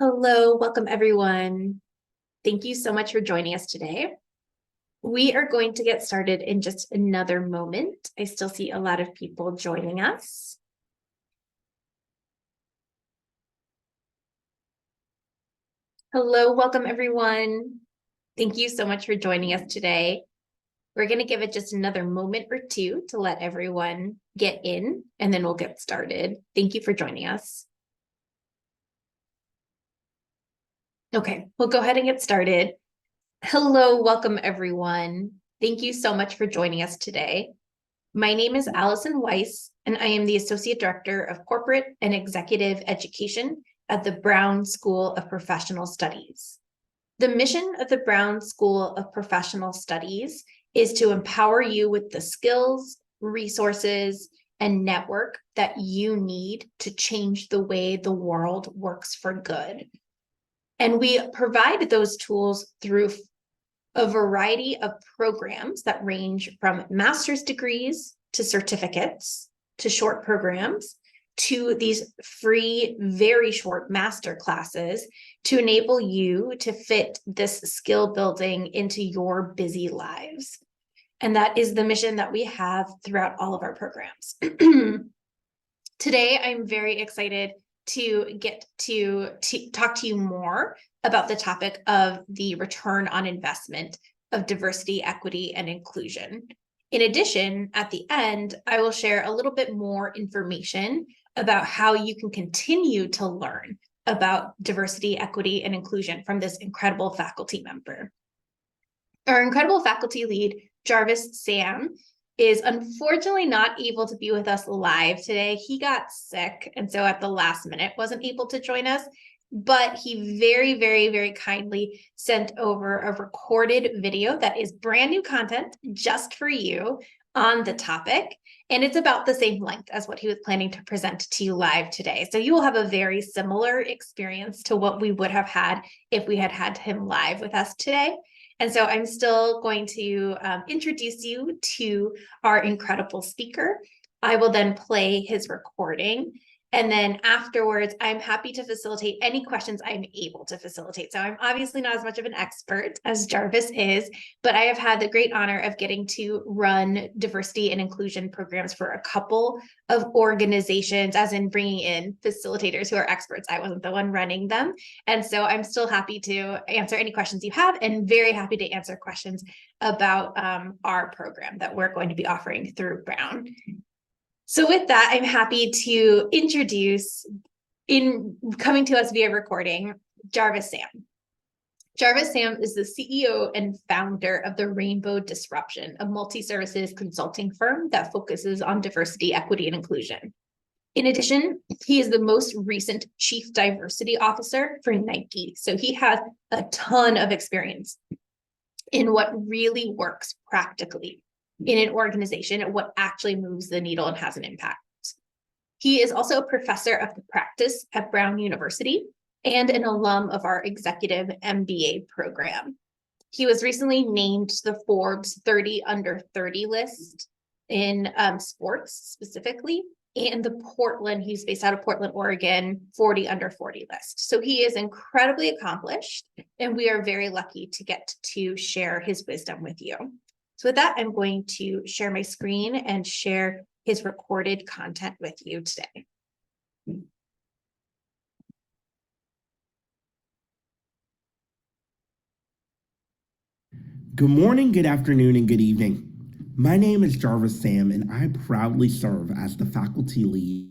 Hello, welcome everyone. Thank you so much for joining us today. We are going to get started in just another moment. I still see a lot of people joining us. Hello, welcome everyone. Thank you so much for joining us today. We're going to give it just another moment or two to let everyone get in, and then we'll get started. Thank you for joining us. Okay, we'll go ahead and get started. Hello, welcome everyone. Thank you so much for joining us today. My name is Allison Weiss, and I am the Associate Director of Corporate and Executive Education at the Brown School of Professional Studies. The mission of the Brown School of Professional Studies is to empower you with the skills, resources, and network that you need to change the way the world works for good. And we provide those tools through a variety of programs that range from master's degrees to certificates to short programs to these free, very short master classes to enable you to fit this skill building into your busy lives. And that is the mission that we have throughout all of our programs. Today, I'm very excited to get to talk to you more about the topic of the return on investment of diversity, equity, and inclusion. In addition, at the end, I will share a little bit more information about how you can continue to learn about diversity, equity, and inclusion from this incredible faculty member. Our incredible faculty lead, Jarvis Sam, is unfortunately not able to be with us live today. He got sick, and so at the last minute wasn't able to join us, but he very, very, very kindly sent over a recorded video that is brand new content just for you on the topic. And it's about the same length as what he was planning to present to you live today. So you will have a very similar experience to what we would have had if we had had him live with us today. And so I'm still going to introduce you to our incredible speaker. I will then play his recording. And then afterwards, I'm happy to facilitate any questions I'm able to facilitate. So I'm obviously not as much of an expert as Jarvis is, but I have had the great honor of getting to run diversity and inclusion programs for a couple of organizations, as in bringing in facilitators who are experts. I wasn't the one running them. And so I'm still happy to answer any questions you have, and very happy to answer questions about our program that we're going to be offering through Brown. So with that, I'm happy to introduce, in coming to us via recording, Jarvis Sam. Jarvis Sam is the CEO and founder of the Rainbow Disruption, a multi-services consulting firm that focuses on diversity, equity, and inclusion. In addition, he is the most recent Chief Diversity Officer for Nike. So he has a ton of experience in what really works practically in an organization and what actually moves the needle and has an impact. He is also a professor of the practice at Brown University and an alum of our executive MBA program. He was recently named to the Forbes 30 under 30 list in sports specifically, and he's based out of Portland, Oregon, 40 under 40 list. So he is incredibly accomplished, and we are very lucky to get to share his wisdom with you. So with that, I'm going to share my screen and share his recorded content with you today. Good morning, good afternoon, and good evening. My name is Jarvis Sam, and I proudly serve as the faculty lead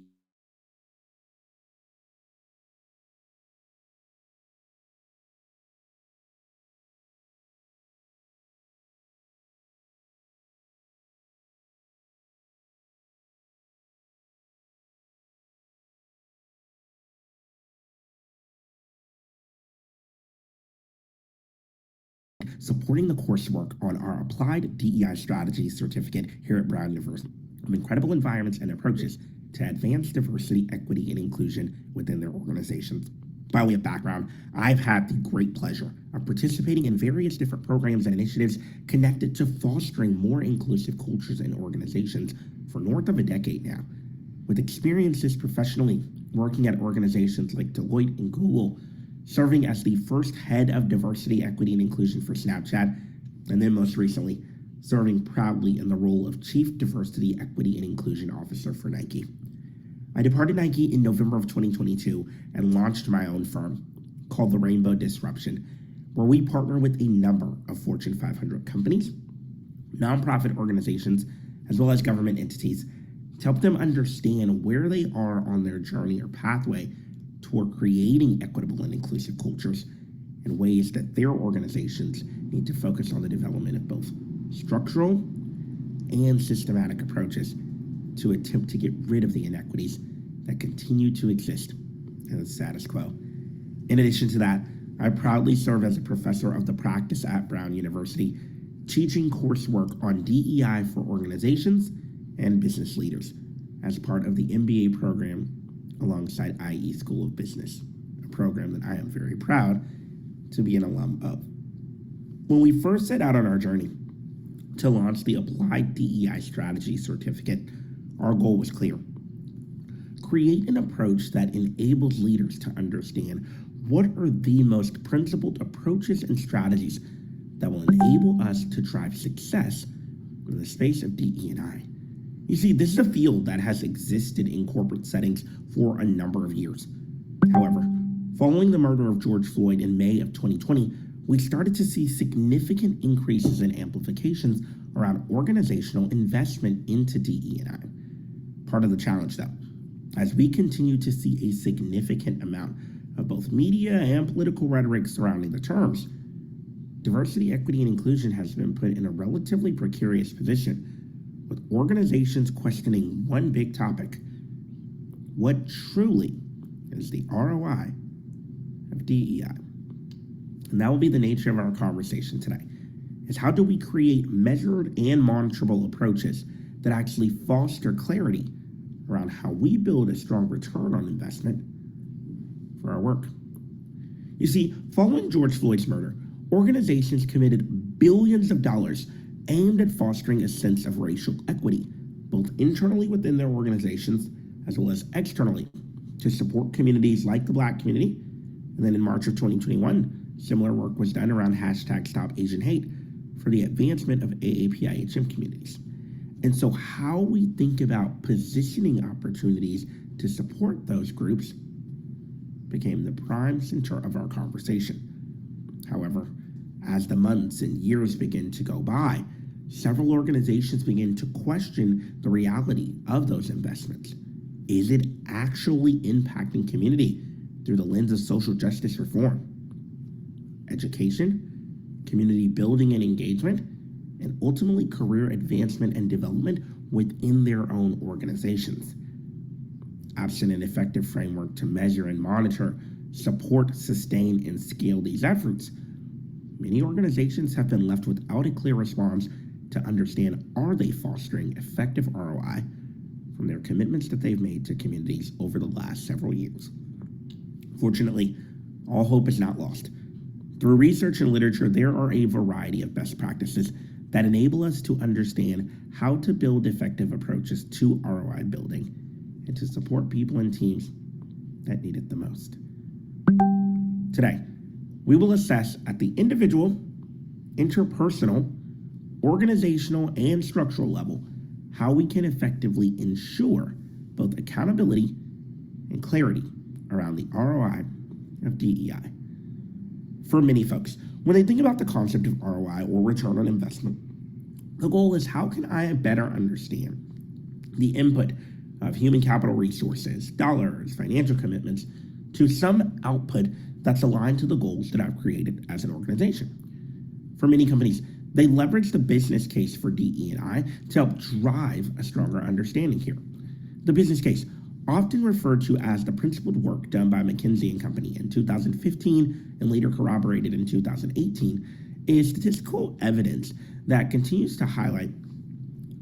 supporting the coursework on our Applied DEI Strategies Certificate here at Brown University of incredible environments and approaches to advance diversity, equity, and inclusion within their organizations. By way of background, I've had the great pleasure of participating in various different programs and initiatives connected to fostering more inclusive cultures and organizations for north of a decade now. With experiences professionally working at organizations like Deloitte and Google, serving as the first head of diversity, equity, and inclusion for Snapchat, and then most recently, serving proudly in the role of Chief Diversity, Equity, and Inclusion Officer for Nike. I departed Nike in November of 2022 and launched my own firm called The Rainbow Disruption, where we partner with a number of Fortune 500 companies, nonprofit organizations, as well as government entities to help them understand where they are on their journey or pathway toward creating equitable and inclusive cultures and ways that their organizations need to focus on the development of both structural and systematic approaches to attempt to get rid of the inequities that continue to exist in the status quo. In addition to that, I proudly serve as a professor of the practice at Brown University, teaching coursework on DEI for organizations and business leaders as part of the MBA program alongside IE School of Business, a program that I am very proud to be an alum of. When we first set out on our journey to launch the Applied DEI Strategies Certificate, our goal was clear. Create an approach that enables leaders to understand what are the most principled approaches and strategies that will enable us to drive success in the space of DE&I. You see, this is a field that has existed in corporate settings for a number of years. However, following the murder of George Floyd in May of 2020, we started to see significant increases in amplifications around organizational investment into DE&I. Part of the challenge, though, as we continue to see a significant amount of both media and political rhetoric surrounding the terms, diversity, equity, and inclusion has been put in a relatively precarious position, with organizations questioning one big topic: what truly is the ROI of DEI? And that will be the nature of our conversation today, is how do we create measured and monitorable approaches that actually foster clarity around how we build a strong return on investment for our work. You see, following George Floyd's murder, organizations committed billions of dollars aimed at fostering a sense of racial equity, both internally within their organizations as well as externally, to support communities like the Black community. And then in March of 2021, similar work was done around #StopAsianHate for the advancement of AAPI-HM communities. And so how we think about positioning opportunities to support those groups became the prime center of our conversation. However, as the months and years begin to go by, several organizations begin to question the reality of those investments. Is it actually impacting community through the lens of social justice reform, education, community building and engagement, and ultimately career advancement and development within their own organizations? Absent an effective framework to measure and monitor, support, sustain, and scale these efforts, many organizations have been left without a clear response to understand, are they fostering effective ROI from their commitments that they've made to communities over the last several years? Fortunately, all hope is not lost. Through research and literature, there are a variety of best practices that enable us to understand how to build effective approaches to ROI building and to support people and teams that need it the most. Today, we will assess at the individual, interpersonal, organizational, and structural level how we can effectively ensure both accountability and clarity around the ROI of DEI. For many folks, when they think about the concept of ROI or return on investment, the goal is, how can I better understand the input of human capital resources, dollars, financial commitments, to some output that's aligned to the goals that I've created as an organization. For many companies, they leverage the business case for DE&I to help drive a stronger understanding here. The business case, often referred to as the principled work done by McKinsey & Company in 2015 and later corroborated in 2018, is statistical evidence that continues to highlight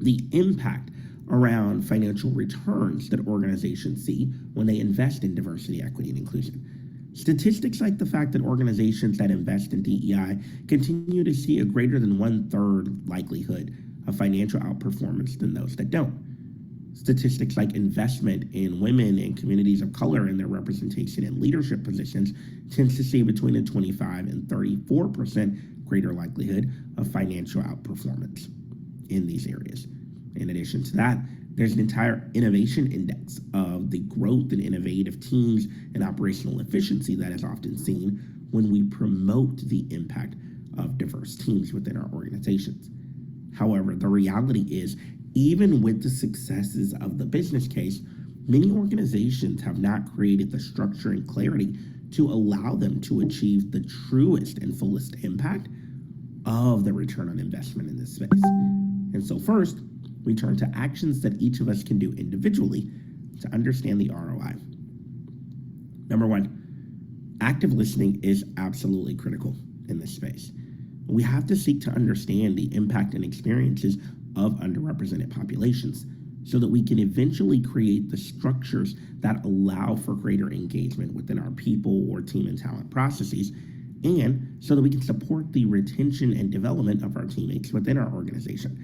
the impact around financial returns that organizations see when they invest in diversity, equity, and inclusion. Statistics like the fact that organizations that invest in DEI continue to see a greater than 1/3 likelihood of financial outperformance than those that don't. Statistics like investment in women and communities of color and their representation in leadership positions tends to see between a 25 and 34% greater likelihood of financial outperformance in these areas. In addition to that, there's an entire innovation index of the growth in innovative teams and operational efficiency that is often seen when we promote the impact of diverse teams within our organizations. However, the reality is, even with the successes of the business case, many organizations have not created the structure and clarity to allow them to achieve the truest and fullest impact of the return on investment in this space. And so first, we turn to actions that each of us can do individually to understand the ROI. Number one, active listening is absolutely critical in this space. We have to seek to understand the impact and experiences of underrepresented populations so that we can eventually create the structures that allow for greater engagement within our people or team and talent processes, and so that we can support the retention and development of our teammates within our organization.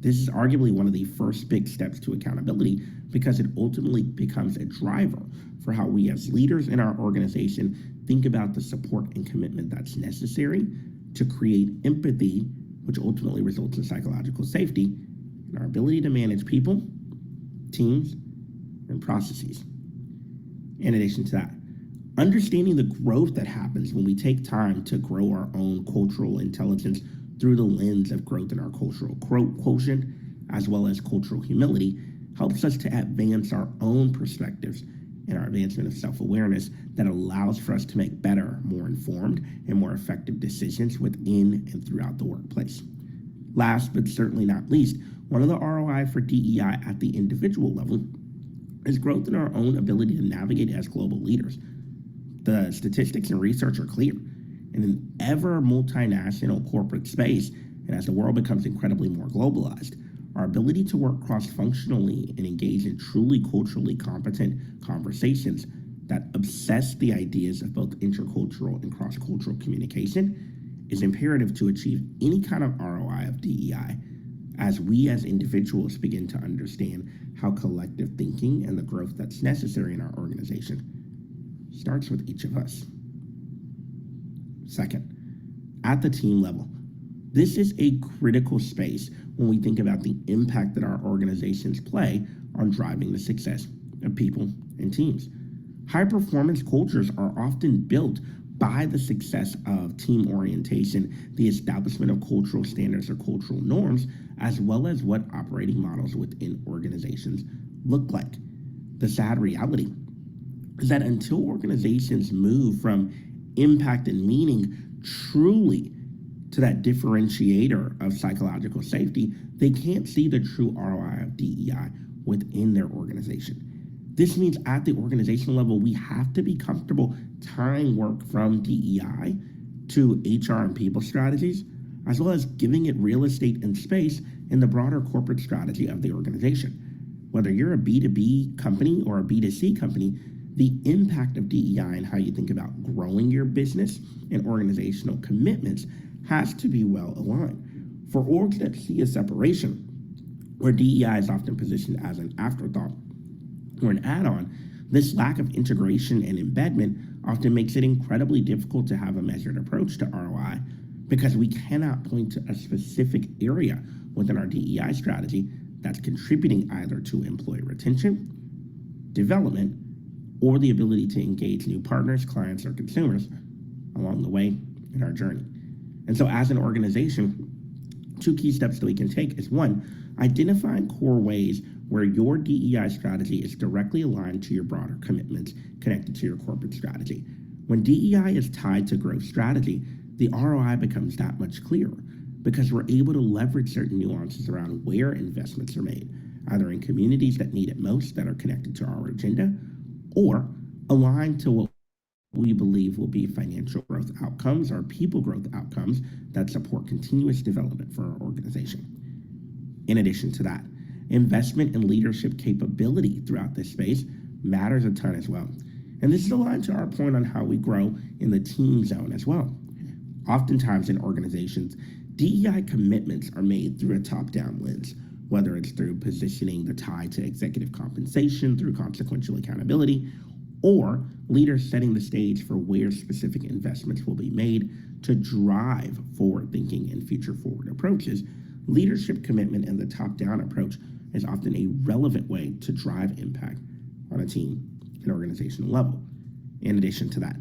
This is arguably one of the first big steps to accountability because it ultimately becomes a driver for how we as leaders in our organization think about the support and commitment that's necessary to create empathy, which ultimately results in psychological safety and our ability to manage people, teams, and processes. In addition to that, understanding the growth that happens when we take time to grow our own cultural intelligence through the lens of growth in our cultural quotient, as well as cultural humility, helps us to advance our own perspectives and our advancement of self-awareness that allows for us to make better, more informed, and more effective decisions within and throughout the workplace. Last, but certainly not least, one of the ROI for DEI at the individual level is growth in our own ability to navigate as global leaders. The statistics and research are clear. In an ever multinational corporate space, and as the world becomes incredibly more globalized, our ability to work cross-functionally and engage in truly culturally competent conversations that obsess the ideas of both intercultural and cross-cultural communication is imperative to achieve any kind of ROI of DEI as we as individuals begin to understand how collective thinking and the growth that's necessary in our organization starts with each of us. Second, at the team level, this is a critical space when we think about the impact that our organizations play on driving the success of people and teams. High-performance cultures are often built by the success of team orientation, the establishment of cultural standards or cultural norms, as well as what operating models within organizations look like. The sad reality is that until organizations move from impact and meaning truly to that differentiator of psychological safety, they can't see the true ROI of DEI within their organization. This means at the organizational level, we have to be comfortable tying work from DEI to HR and people strategies, as well as giving it real estate and space in the broader corporate strategy of the organization. Whether you're a B2B company or a B2C company, the impact of DEI and how you think about growing your business and organizational commitments has to be well aligned. For orgs that see a separation, where DEI is often positioned as an afterthought or an add-on, this lack of integration and embedment often makes it incredibly difficult to have a measured approach to ROI because we cannot point to a specific area within our DEI strategy that's contributing either to employee retention, development, or the ability to engage new partners, clients, or consumers along the way in our journey. And so as an organization, two key steps that we can take is one, identifying core ways where your DEI strategy is directly aligned to your broader commitments connected to your corporate strategy. When DEI is tied to growth strategy, the ROI becomes that much clearer because we're able to leverage certain nuances around where investments are made, either in communities that need it most that are connected to our agenda, or aligned to what we believe will be financial growth outcomes or people growth outcomes that support continuous development for our organization. In addition to that, investment in leadership capability throughout this space matters a ton as well. And this is aligned to our point on how we grow in the team zone as well. Oftentimes in organizations, DEI commitments are made through a top-down lens, whether it's through positioning the tie to executive compensation through consequential accountability, or leaders setting the stage for where specific investments will be made to drive forward-thinking and future-forward approaches. Leadership commitment and the top-down approach is often a relevant way to drive impact on a team and organizational level. In addition to that,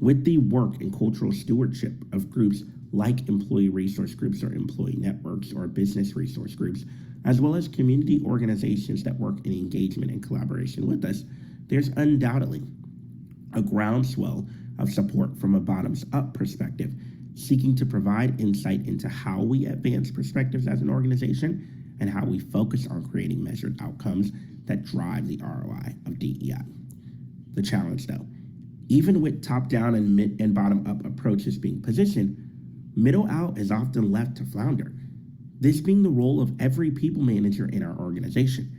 with the work and cultural stewardship of groups like employee resource groups or employee networks or business resource groups, as well as community organizations that work in engagement and collaboration with us, there's undoubtedly a groundswell of support from a bottoms-up perspective, seeking to provide insight into how we advance perspectives as an organization and how we focus on creating measured outcomes that drive the ROI of DEI. The challenge, though, even with top-down and mid and bottom-up approaches being positioned, middle out is often left to flounder. This being the role of every people manager in our organization.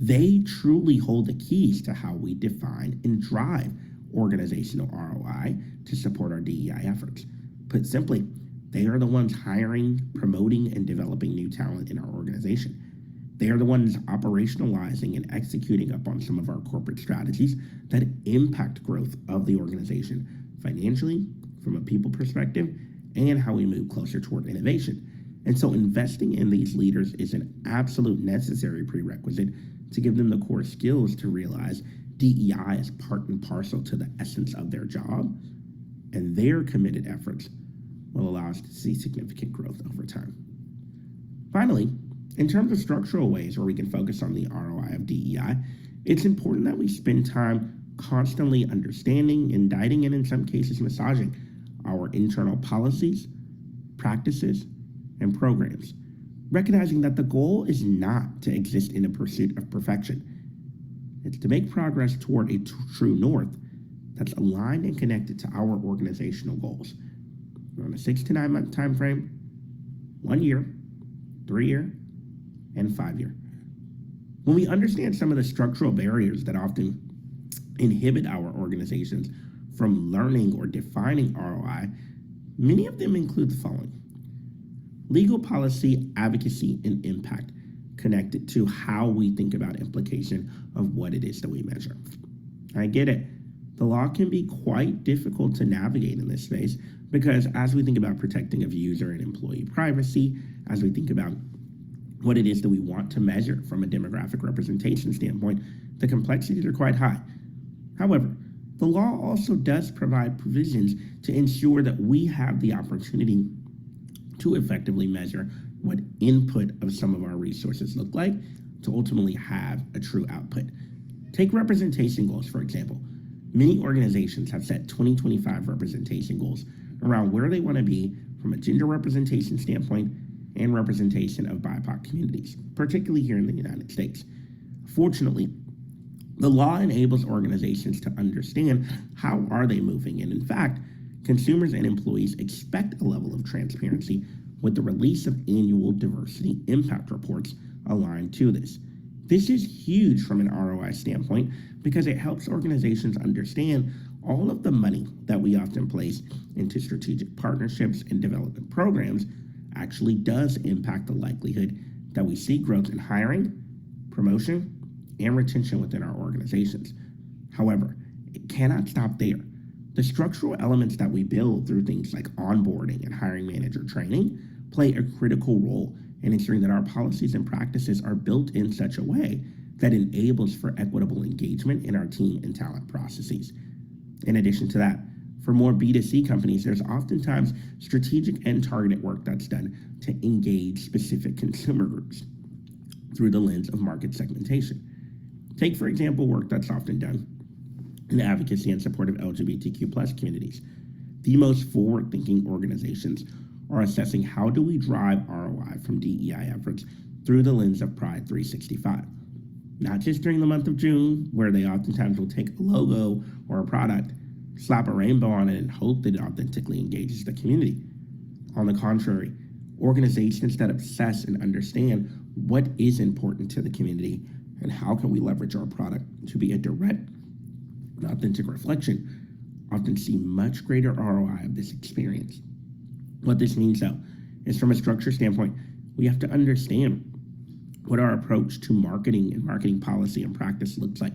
They truly hold the keys to how we define and drive organizational ROI to support our DEI efforts. Put simply, they are the ones hiring, promoting, and developing new talent in our organization. They are the ones operationalizing and executing upon some of our corporate strategies that impact growth of the organization financially, from a people perspective, and how we move closer toward innovation. And so investing in these leaders is an absolute necessary prerequisite to give them the core skills to realize DEI is part and parcel to the essence of their job, and their committed efforts will allow us to see significant growth over time. Finally, in terms of structural ways where we can focus on the ROI of DEI, it's important that we spend time constantly understanding, indicting, and in some cases massaging our internal policies, practices, and programs, recognizing that the goal is not to exist in a pursuit of perfection. It's to make progress toward a true north that's aligned and connected to our organizational goals. We're on a 6 to 9 month time frame, 1 year, 3 year, and 5 year. When we understand some of the structural barriers that often inhibit our organizations from learning or defining ROI, many of them include the following: legal policy, advocacy, and impact connected to how we think about implication of what it is that we measure. I get it. The law can be quite difficult to navigate in this space because as we think about protecting of user and employee privacy, as we think about what it is that we want to measure from a demographic representation standpoint, the complexities are quite high. However, the law also does provide provisions to ensure that we have the opportunity to effectively measure what input of some of our resources look like to ultimately have a true output. Take representation goals, for example. Many organizations have set 2025 representation goals around where they want to be from a gender representation standpoint and representation of BIPOC communities, particularly here in the United States. Fortunately, the law enables organizations to understand how are they moving, and in fact, consumers and employees expect a level of transparency with the release of annual diversity impact reports aligned to this. This is huge from an ROI standpoint because it helps organizations understand all of the money that we often place into strategic partnerships and development programs actually does impact the likelihood that we see growth in hiring, promotion, and retention within our organizations. However, it cannot stop there. The structural elements that we build through things like onboarding and hiring manager training play a critical role in ensuring that our policies and practices are built in such a way that enables for equitable engagement in our team and talent processes. In addition to that, for more B2C companies, there's oftentimes strategic and targeted work that's done to engage specific consumer groups through the lens of market segmentation. Take, for example, work that's often done in advocacy and support of LGBTQ+ communities. The most forward-thinking organizations are assessing how do we drive ROI from DEI efforts through the lens of Pride 365. Not just during the month of June, where they oftentimes will take a logo or a product, slap a rainbow on it, and hope that it authentically engages the community. On the contrary, organizations that obsess and understand what is important to the community and how can we leverage our product to be a direct and authentic reflection often see much greater ROI of this experience. What this means, though, is from a structure standpoint, we have to understand what our approach to marketing and marketing policy and practice looks like.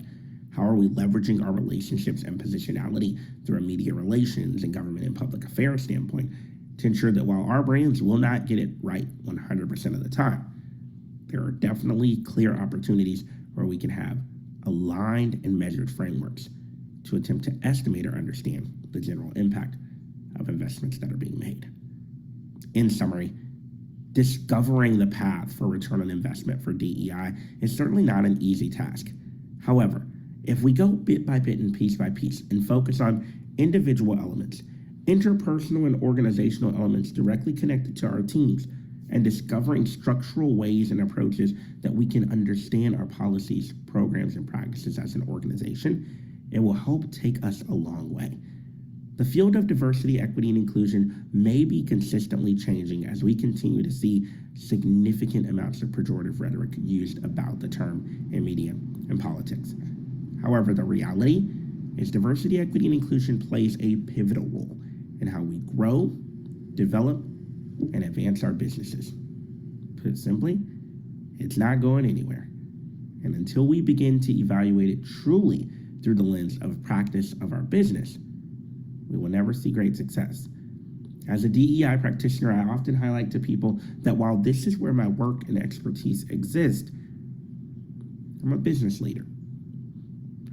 How are we leveraging our relationships and positionality through a media relations and government and public affairs standpoint to ensure that while our brands will not get it right 100% of the time, there are definitely clear opportunities where we can have aligned and measured frameworks to attempt to estimate or understand the general impact of investments that are being made. In summary, discovering the path for return on investment for DEI is certainly not an easy task. However, if we go bit by bit and piece by piece and focus on individual elements, interpersonal and organizational elements directly connected to our teams, and discovering structural ways and approaches that we can understand our policies, programs, and practices as an organization, it will help take us a long way. The field of diversity, equity, and inclusion may be consistently changing as we continue to see significant amounts of pejorative rhetoric used about the term in media and politics. However, the reality is diversity, equity, and inclusion plays a pivotal role in how we grow, develop, and advance our businesses. Put simply, it's not going anywhere. And until we begin to evaluate it truly through the lens of practice of our business, we will never see great success. As a DEI practitioner, I often highlight to people that while this is where my work and expertise exist, I'm a business leader.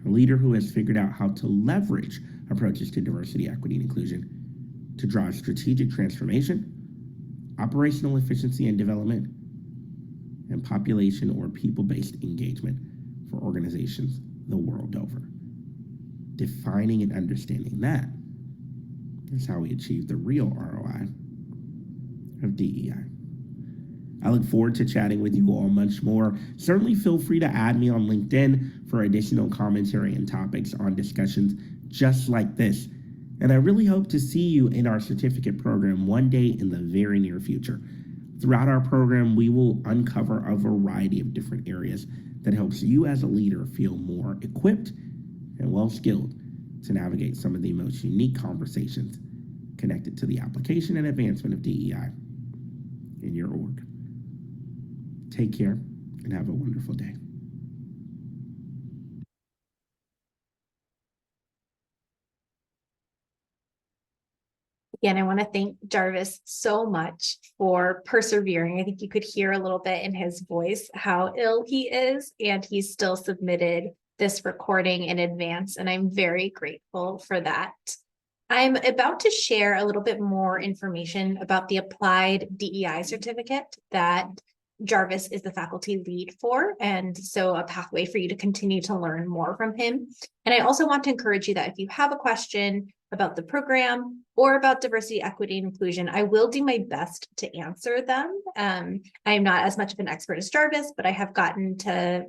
A leader who has figured out how to leverage approaches to diversity, equity, and inclusion to drive strategic transformation, operational efficiency and development, and population or people-based engagement for organizations the world over. Defining and understanding that is how we achieve the real ROI of DEI. I look forward to chatting with you all much more. Certainly feel free to add me on LinkedIn for additional commentary and topics on discussions just like this. And I really hope to see you in our certificate program one day in the very near future. Throughout our program, we will uncover a variety of different areas that helps you as a leader feel more equipped and well-skilled to navigate some of the most unique conversations connected to the application and advancement of DEI in your org. Take care and have a wonderful day. Again, I want to thank Jarvis so much for persevering. I think you could hear a little bit in his voice how ill he is, and he still submitted this recording in advance, and I'm very grateful for that. I'm about to share a little bit more information about the Applied DEI Certificate that Jarvis is the faculty lead for, and so a pathway for you to continue to learn more from him. And I also want to encourage you that if you have a question about the program or about diversity, equity, and inclusion, I will do my best to answer them. I am not as much of an expert as Jarvis, but I have gotten to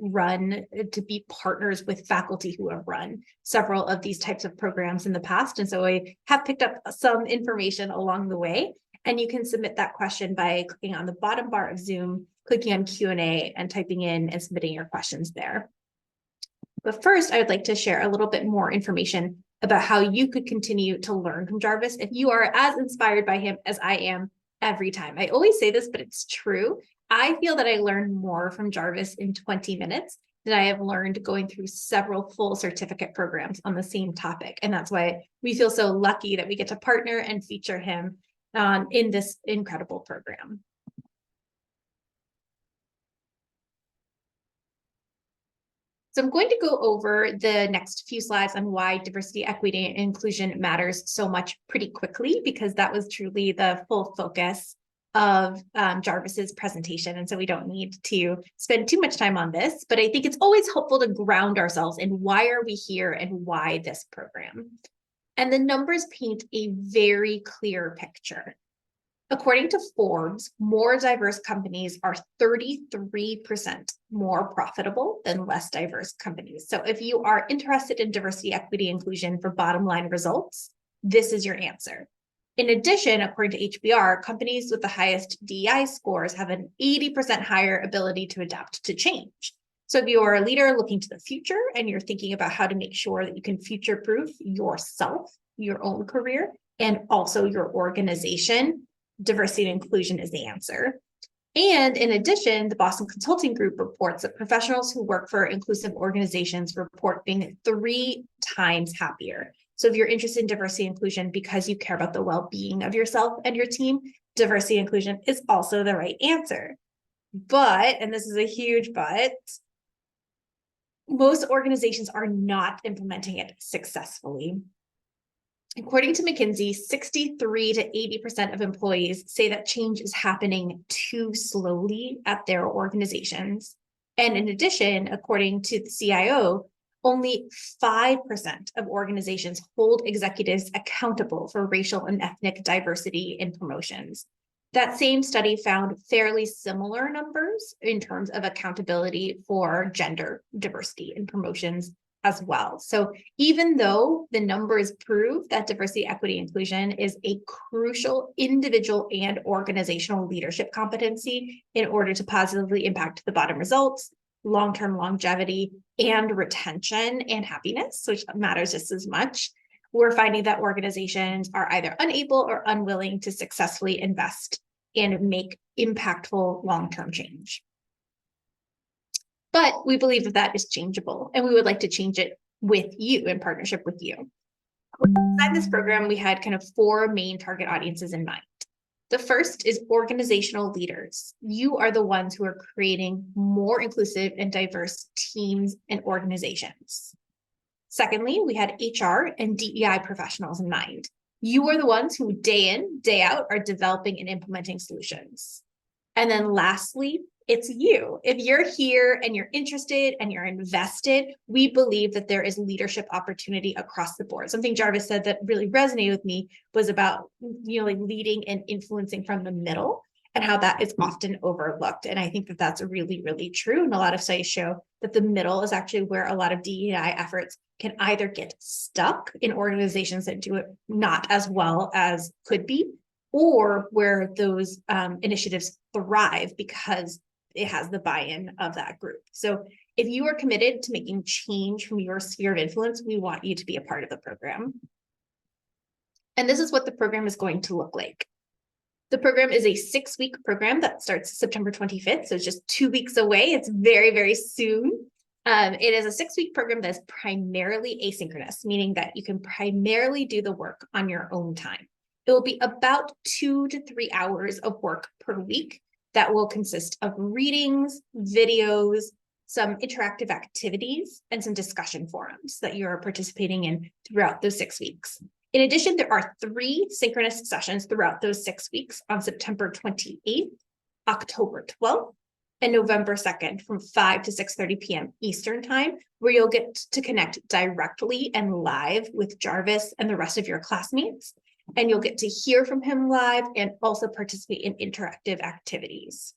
be partners with faculty who have run several of these types of programs in the past. And so I have picked up some information along the way. And you can submit that question by clicking on the bottom bar of Zoom, clicking on Q&A and typing in and submitting your questions there. But first, I would like to share a little bit more information about how you could continue to learn from Jarvis if you are as inspired by him as I am every time. I always say this, but it's true. I feel that I learned more from Jarvis in 20 minutes than I have learned going through several full certificate programs on the same topic. And that's why we feel so lucky that we get to partner and feature him in this incredible program. So I'm going to go over the next few slides on why diversity, equity, and inclusion matters so much pretty quickly, because that was truly the full focus of Jarvis's presentation. And so we don't need to spend too much time on this, but I think it's always helpful to ground ourselves in why are we here and why this program. And the numbers paint a very clear picture. According to Forbes, more diverse companies are 33% more profitable than less diverse companies. So if you are interested in diversity, equity, inclusion for bottom line results, this is your answer. In addition, according to HBR, companies with the highest DEI scores have an 80% higher ability to adapt to change. So if you are a leader looking to the future and you're thinking about how to make sure that you can future-proof yourself, your own career, and also your organization, diversity and inclusion is the answer. And in addition, the Boston Consulting Group reports that professionals who work for inclusive organizations report being 3 times happier. So if you're interested in diversity and inclusion because you care about the well-being of yourself and your team, diversity and inclusion is also the right answer. But, and this is a huge but, most organizations are not implementing it successfully. According to McKinsey, 63 to 80% of employees say that change is happening too slowly at their organizations. And in addition, according to the CIO, only 5% of organizations hold executives accountable for racial and ethnic diversity in promotions. That same study found fairly similar numbers in terms of accountability for gender diversity in promotions as well. So even though the numbers prove that diversity, equity, inclusion is a crucial individual and organizational leadership competency in order to positively impact the bottom results, long-term longevity, and retention and happiness, which matters just as much, we're finding that organizations are either unable or unwilling to successfully invest and make impactful long-term change. But we believe that that is changeable, and we would like to change it with you, in partnership with you. Inside this program, we had kind of 4 main target audiences in mind. The first is organizational leaders. You are the ones who are creating more inclusive and diverse teams and organizations. Secondly, we had HR and DEI professionals in mind. You are the ones who day in, day out are developing and implementing solutions. And then lastly, it's you. If you're here and you're interested and you're invested, we believe that there is leadership opportunity across the board. Something Jarvis said that really resonated with me was about, like leading and influencing from the middle and how that is often overlooked. And I think that that's really, really true. And a lot of studies show that the middle is actually where a lot of DEI efforts can either get stuck in organizations that do it not as well as could be, or where those initiatives thrive because it has the buy-in of that group. So if you are committed to making change from your sphere of influence, we want you to be a part of the program. And this is what the program is going to look like. The program is a 6-week program that starts September 25th. So it's just 2 weeks away. It's very, very soon. It is a 6-week program that is primarily asynchronous, meaning that you can primarily do the work on your own time. It will be about 2 to 3 hours of work per week that will consist of readings, videos, some interactive activities, and some discussion forums that you're participating in throughout those 6 weeks. In addition, there are 3 synchronous sessions throughout those 6 weeks on September 28th, October 12th, and November 2nd from 5 to 6:30 p.m. Eastern Time, where you'll get to connect directly and live with Jarvis and the rest of your classmates. And you'll get to hear from him live and also participate in interactive activities.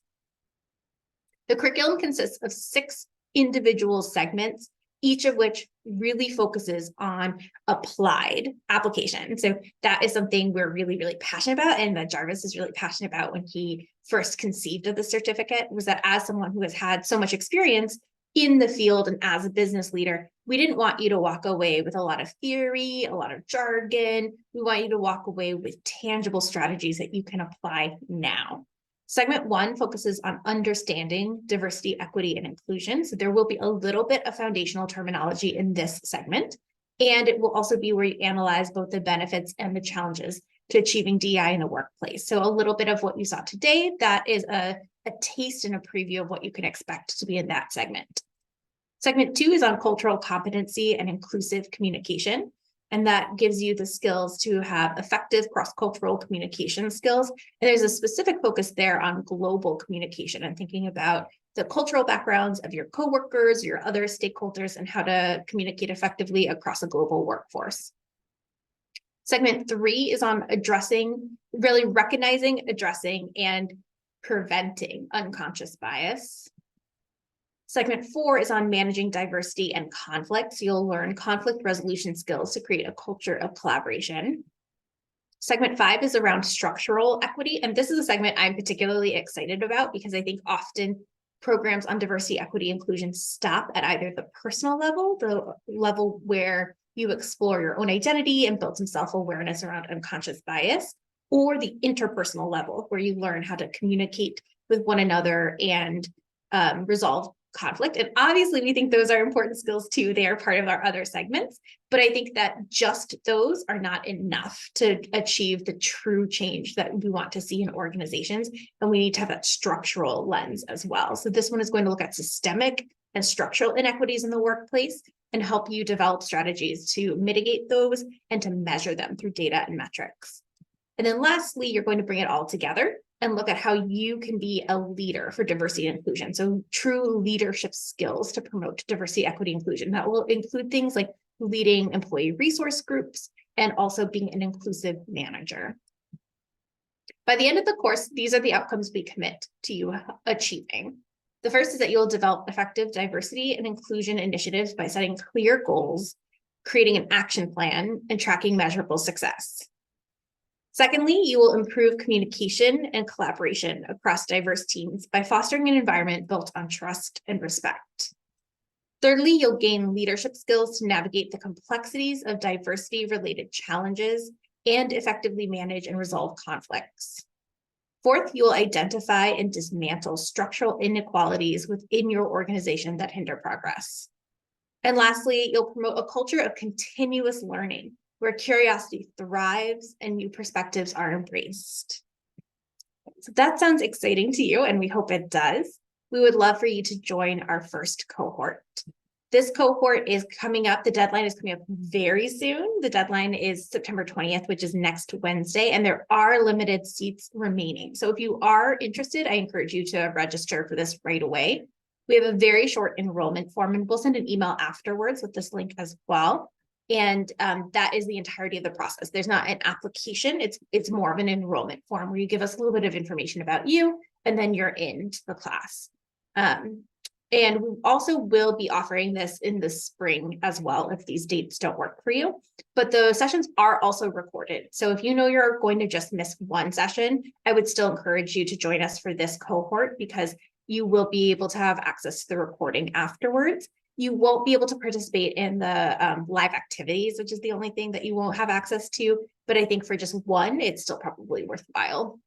The curriculum consists of 6 individual segments, each of which really focuses on applied application. So that is something we're really, really passionate about, and that Jarvis is really passionate about when he first conceived of the certificate, was that as someone who has had so much experience in the field and as a business leader, we didn't want you to walk away with a lot of theory, a lot of jargon. We want you to walk away with tangible strategies that you can apply now. Segment 1 focuses on understanding diversity, equity, and inclusion. So there will be a little bit of foundational terminology in this segment. And it will also be where you analyze both the benefits and the challenges to achieving DEI in the workplace. So a little bit of what you saw today, that is a taste and a preview of what you can expect to be in that segment. Segment 2 is on cultural competency and inclusive communication. And that gives you the skills to have effective cross-cultural communication skills. And there's a specific focus there on global communication and thinking about the cultural backgrounds of your coworkers, your other stakeholders, and how to communicate effectively across a global workforce. Segment 3 is on really recognizing, addressing, and preventing unconscious bias. Segment 4 is on managing diversity and conflict. So you'll learn conflict resolution skills to create a culture of collaboration. Segment 5 is around structural equity. And this is a segment I'm particularly excited about because I think often programs on diversity, equity, inclusion stop at either the personal level, the level where you explore your own identity and build some self-awareness around unconscious bias, or the interpersonal level where you learn how to communicate with one another and resolve conflict. And obviously, we think those are important skills too. They are part of our other segments. But I think that just those are not enough to achieve the true change that we want to see in organizations. And we need to have that structural lens as well. So this one is going to look at systemic and structural inequities in the workplace and help you develop strategies to mitigate those and to measure them through data and metrics. And then lastly, you're going to bring it all together and look at how you can be a leader for diversity and inclusion. So true leadership skills to promote diversity, equity, inclusion. That will include things like leading employee resource groups and also being an inclusive manager. By the end of the course, these are the outcomes we commit to you achieving. The first is that you'll develop effective diversity and inclusion initiatives by setting clear goals, creating an action plan, and tracking measurable success. Secondly, you will improve communication and collaboration across diverse teams by fostering an environment built on trust and respect. Thirdly, you'll gain leadership skills to navigate the complexities of diversity-related challenges and effectively manage and resolve conflicts. Fourth, you will identify and dismantle structural inequalities within your organization that hinder progress. And lastly, you'll promote a culture of continuous learning where curiosity thrives and new perspectives are embraced. So that sounds exciting to you, and we hope it does. We would love for you to join our first cohort. This cohort is coming up. The deadline is coming up very soon. The deadline is September 20th, which is next Wednesday, and there are limited seats remaining. So if you are interested, I encourage you to register for this right away. We have a very short enrollment form, and we'll send an email afterwards with this link as well. And that is the entirety of the process. There's not an application. It's more of an enrollment form where you give us a little bit of information about you, and then you're into the class. And we also will be offering this in the spring as well if these dates don't work for you. But the sessions are also recorded. So if you know you're going to just miss one session, I would still encourage you to join us for this cohort because you will be able to have access to the recording afterwards. You won't be able to participate in the live activities, which is the only thing that you won't have access to. But I think for just one, it's still probably worthwhile.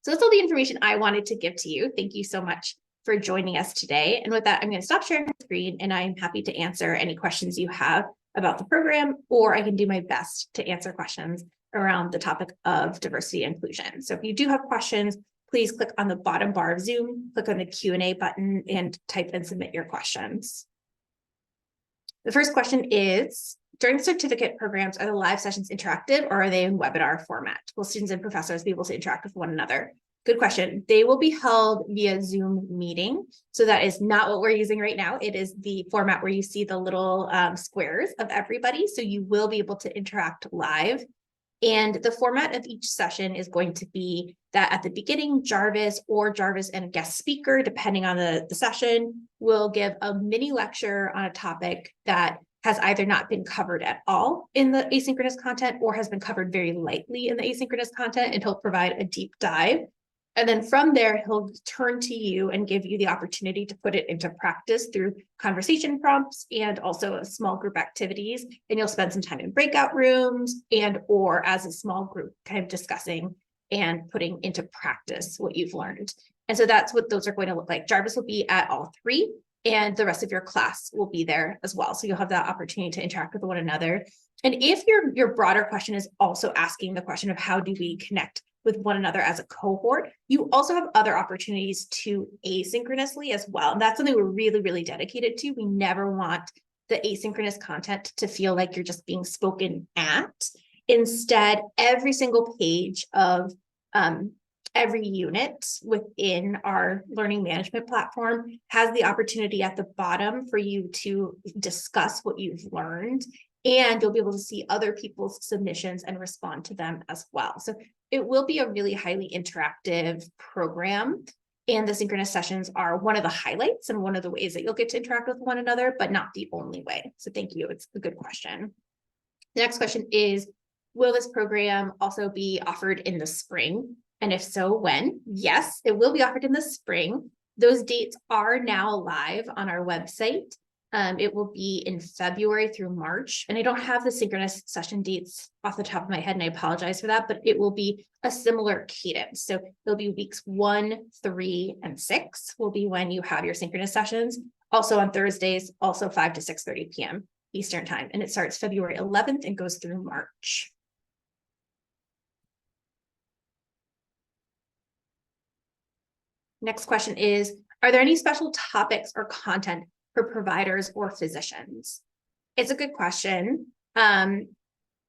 So that's all the information I wanted to give to you. Thank you so much for joining us today. And with that, I'm going to stop sharing the screen, and I'm happy to answer any questions you have about the program, or I can do my best to answer questions around the topic of diversity and inclusion. So if you do have questions, please click on the bottom bar of Zoom, click on the Q&A button, and type and submit your questions. The first question is, during certificate programs, are the live sessions interactive or are they in webinar format? Will students and professors be able to interact with one another? Good question. They will be held via Zoom meeting. So that is not what we're using right now. It is the format where you see the little squares of everybody. So you will be able to interact live. And the format of each session is going to be that at the beginning, Jarvis and a guest speaker, depending on the session, will give a mini lecture on a topic that has either not been covered at all in the asynchronous content or has been covered very lightly in the asynchronous content, and he'll provide a deep dive. And then from there, he'll turn to you and give you the opportunity to put it into practice through conversation prompts and also small group activities. And you'll spend some time in breakout rooms and or as a small group kind of discussing and putting into practice what you've learned. And so that's what those are going to look like. Jarvis will be at all three, and the rest of your class will be there as well. So you'll have that opportunity to interact with one another. And if your broader question is also asking the question of how do we connect with one another as a cohort, you also have other opportunities to asynchronously as well. And that's something we're really, really dedicated to. We never want the asynchronous content to feel like you're just being spoken at. Instead, every single page of every unit within our learning management platform has the opportunity at the bottom for you to discuss what you've learned. And you'll be able to see other people's submissions and respond to them as well. So it will be a really highly interactive program. And the synchronous sessions are one of the highlights and one of the ways that you'll get to interact with one another, but not the only way. So thank you. It's a good question. The next question is, will this program also be offered in the spring? And if so, when? Yes, it will be offered in the spring. Those dates are now live on our website. It will be in February through March, and I don't have the synchronous session dates off the top of my head, and I apologize for that, but it will be a similar cadence. So it'll be weeks 1, 3, and 6 will be when you have your synchronous sessions. Also on Thursdays, also 5 to 6:30 p.m. Eastern time, and it starts February 11th and goes through March. Next question is, are there any special topics or content for providers or physicians? It's a good question.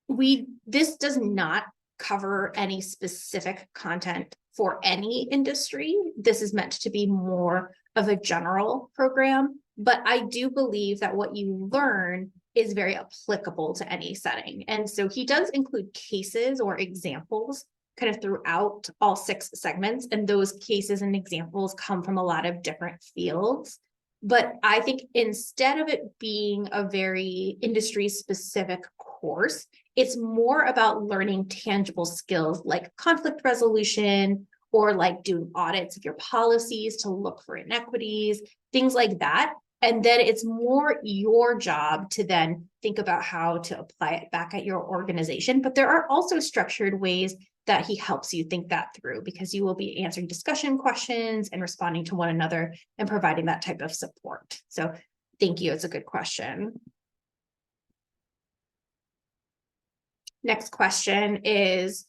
This does not cover any specific content for any industry. This is meant to be more of a general program, but I do believe that what you learn is very applicable to any setting. And so he does include cases or examples kind of throughout all 6 segments. And those cases and examples come from a lot of different fields. But I think instead of it being a very industry specific course, it's more about learning tangible skills like conflict resolution or like doing audits of your policies to look for inequities, things like that. And then it's more your job to then think about how to apply it back at your organization. But there are also structured ways that he helps you think that through, because you will be answering discussion questions and responding to one another and providing that type of support. So thank you. It's a good question. Next question is,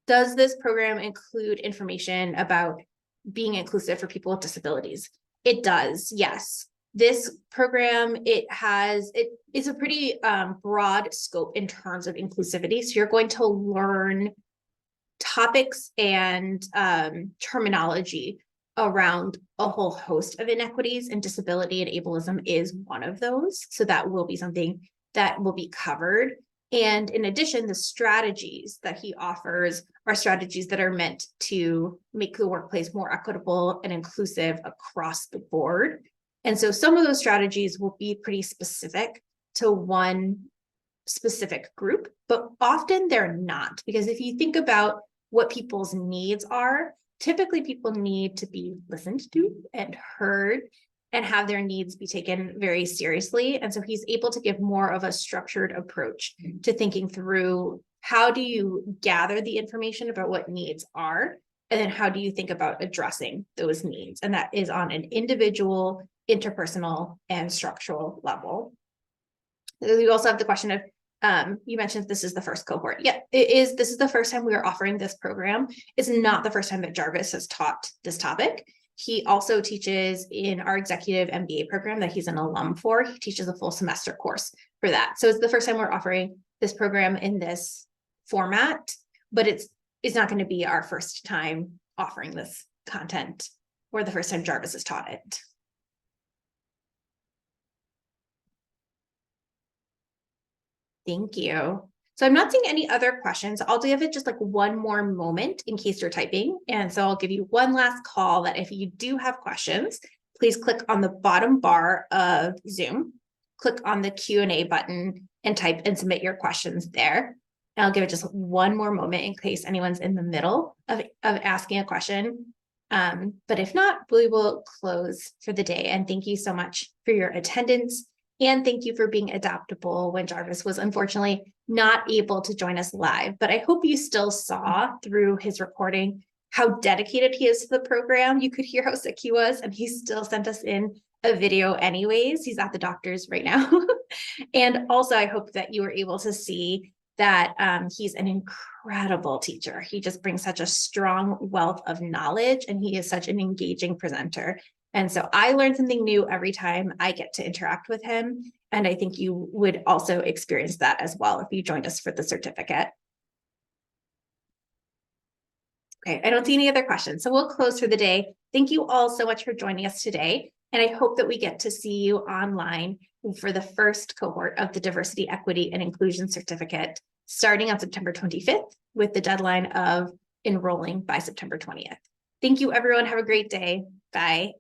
does this program include information about being inclusive for people with disabilities? It does, yes. This program, it is a pretty broad scope in terms of inclusivity. So you're going to learn topics and terminology around a whole host of inequities, and disability and ableism is one of those. So that will be something that will be covered. And in addition, the strategies that he offers are strategies that are meant to make the workplace more equitable and inclusive across the board. And so some of those strategies will be pretty specific to one specific group, but often they're not, because if you think about what people's needs are, typically people need to be listened to and heard and have their needs be taken very seriously. And so he's able to give more of a structured approach to thinking through, how do you gather the information about what needs are, and then how do you think about addressing those needs? And that is on an individual, interpersonal, and structural level. We also have the question of, you mentioned this is the first cohort. Yeah, it is. This is the first time we are offering this program. It's not the first time that Jarvis has taught this topic. He also teaches in our executive MBA program that he's an alum for. He teaches a full semester course for that. So it's the first time we're offering this program in this format, but it's not going to be our first time offering this content or the first time Jarvis has taught it. Thank you. So I'm not seeing any other questions. I'll give it just like one more moment in case you're typing. And so I'll give you one last call that if you do have questions, please click on the bottom bar of Zoom, click on the Q&A button and type and submit your questions there. And I'll give it just one more moment in case anyone's in the middle of asking a question. But if not, we will close for the day. And thank you so much for your attendance. And thank you for being adaptable when Jarvis was unfortunately not able to join us live. But I hope you still saw through his recording how dedicated he is to the program. You could hear how sick he was, and he still sent us in a video anyways. He's at the doctor's right now. And also, I hope that you were able to see that he's an incredible teacher. He just brings such a strong wealth of knowledge, and he is such an engaging presenter. And so I learn something new every time I get to interact with him. And I think you would also experience that as well if you joined us for the certificate. Okay, I don't see any other questions. So we'll close for the day. Thank you all so much for joining us today. And I hope that we get to see you online for the first cohort of the Diversity, Equity, and Inclusion Certificate starting on September 25th with the deadline of enrolling by September 20th. Thank you, everyone. Have a great day. Bye.